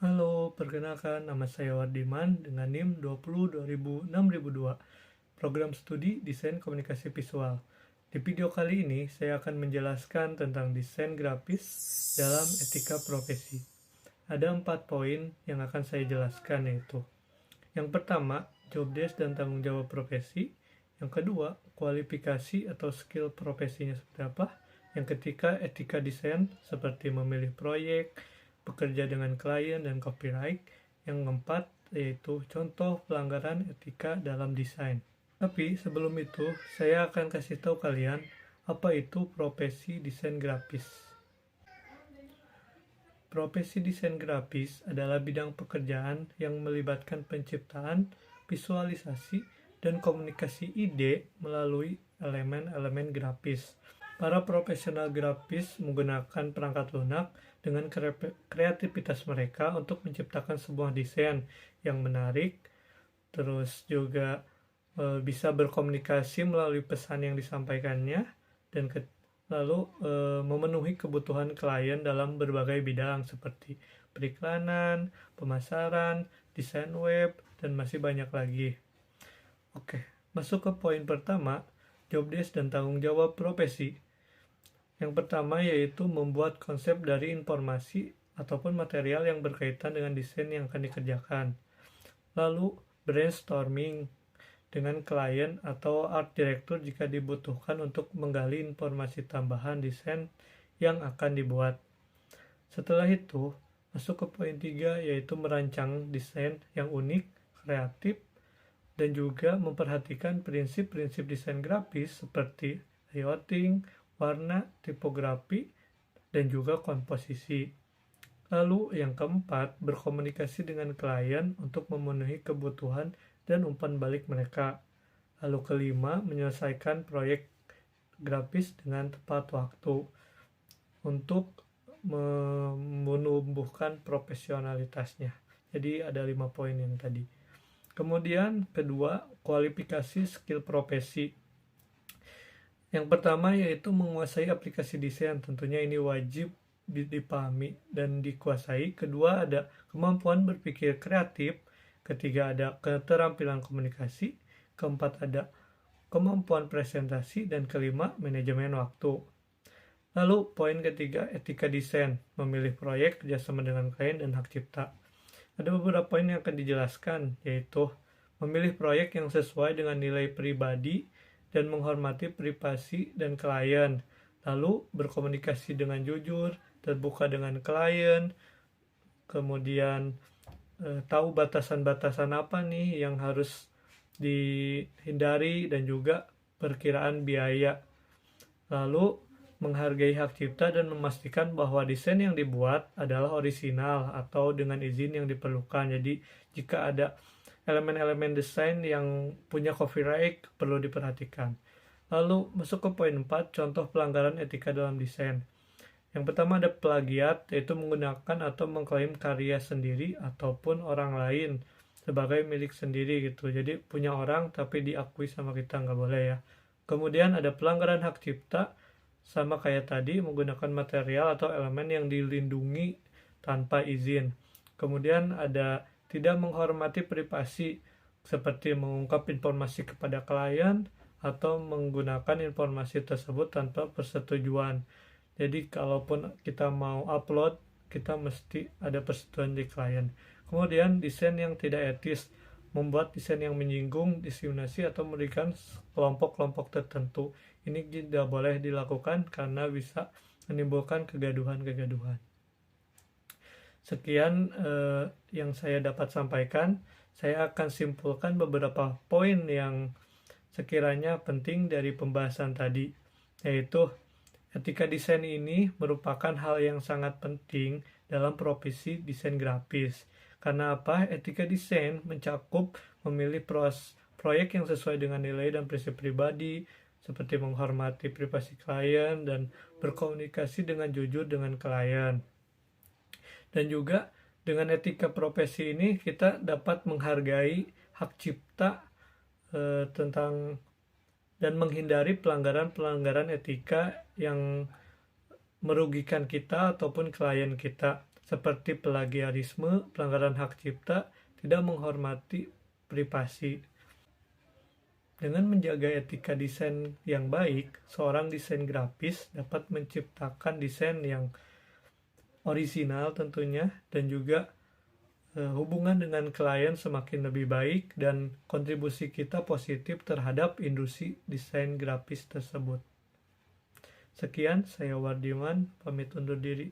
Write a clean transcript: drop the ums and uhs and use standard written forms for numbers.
Halo, perkenalkan nama saya Wardiman dengan NIM 20206002, program studi Desain Komunikasi Visual. Di video kali ini, saya akan menjelaskan tentang desain grafis dalam etika profesi. Ada 4 poin yang akan saya jelaskan, yaitu yang pertama, job desk dan tanggung jawab profesi. Yang kedua, kualifikasi atau skill profesinya seperti apa. Yang ketiga, etika desain seperti memilih proyek, bekerja dengan klien dan copyright. Yang keempat, yaitu contoh pelanggaran etika dalam desain. Tapi sebelum itu, saya akan kasih tahu kalian apa itu profesi desain grafis. Profesi desain grafis adalah bidang pekerjaan yang melibatkan penciptaan, visualisasi, dan komunikasi ide melalui elemen-elemen grafis. Para profesional grafis menggunakan perangkat lunak dengan kreativitas mereka untuk menciptakan sebuah desain yang menarik, terus juga bisa berkomunikasi melalui pesan yang disampaikannya, dan lalu memenuhi kebutuhan klien dalam berbagai bidang seperti periklanan, pemasaran, desain web, dan masih banyak lagi. Oke, masuk ke poin pertama, job desk dan tanggung jawab profesi. Yang pertama yaitu membuat konsep dari informasi ataupun material yang berkaitan dengan desain yang akan dikerjakan. Lalu brainstorming dengan klien atau art director jika dibutuhkan untuk menggali informasi tambahan desain yang akan dibuat. Setelah itu, masuk ke poin 3 yaitu merancang desain yang unik, kreatif, dan juga memperhatikan prinsip-prinsip desain grafis seperti layouting, warna, tipografi, dan juga komposisi. Lalu yang keempat, berkomunikasi dengan klien untuk memenuhi kebutuhan dan umpan balik mereka. Lalu kelima, menyelesaikan proyek grafis dengan tepat waktu untuk menumbuhkan profesionalitasnya. Jadi ada 5 poin yang tadi. Kemudian kedua, kualifikasi skill profesi. Yang pertama yaitu menguasai aplikasi desain, tentunya ini wajib dipahami dan dikuasai. Kedua, ada kemampuan berpikir kreatif. Ketiga, ada keterampilan komunikasi. Keempat, ada kemampuan presentasi. Dan kelima, manajemen waktu. Lalu poin ketiga, etika desain, memilih proyek, kerjasama dengan klien, dan hak cipta. Ada beberapa poin yang akan dijelaskan, yaitu memilih proyek yang sesuai dengan nilai pribadi dan menghormati privasi dan klien. Lalu berkomunikasi dengan jujur, terbuka dengan klien, kemudian tahu batasan-batasan apa nih yang harus dihindari, dan juga perkiraan biaya. Lalu menghargai hak cipta dan memastikan bahwa desain yang dibuat adalah orisinal atau dengan izin yang diperlukan. Jadi jika ada elemen-elemen desain yang punya copyright perlu diperhatikan. Lalu masuk ke poin 4, contoh pelanggaran etika dalam desain. Yang pertama ada plagiat, yaitu menggunakan atau mengklaim karya sendiri ataupun orang lain sebagai milik sendiri gitu. Jadi punya orang tapi diakui sama kita, nggak boleh ya. Kemudian ada pelanggaran hak cipta, sama kayak tadi, menggunakan material atau elemen yang dilindungi tanpa izin. Kemudian ada tidak menghormati privasi, seperti mengungkap informasi kepada klien atau menggunakan informasi tersebut tanpa persetujuan. Jadi kalaupun kita mau upload, kita mesti ada persetujuan di klien. Kemudian desain yang tidak etis, membuat desain yang menyinggung, diskriminasi, atau memberikan kelompok-kelompok tertentu. Ini tidak boleh dilakukan karena bisa menimbulkan kegaduhan-kegaduhan. Sekian yang saya dapat sampaikan. Saya akan simpulkan beberapa poin yang sekiranya penting dari pembahasan tadi, yaitu etika desain ini merupakan hal yang sangat penting dalam profesi desain grafis. Karena apa? Etika desain mencakup memilih proyek yang sesuai dengan nilai dan prinsip pribadi, seperti menghormati privasi klien dan berkomunikasi dengan jujur dengan klien. Dan juga dengan etika profesi ini kita dapat menghargai hak cipta tentang dan menghindari pelanggaran-pelanggaran etika yang merugikan kita ataupun klien kita. seperti plagiarisme, pelanggaran hak cipta, tidak menghormati privasi. Dengan menjaga etika desain yang baik, seorang desain grafis dapat menciptakan desain yang orisinal tentunya, dan juga hubungan dengan klien semakin lebih baik, dan kontribusi kita positif terhadap industri desain grafis tersebut. Sekian, saya Wardiman, pamit undur diri.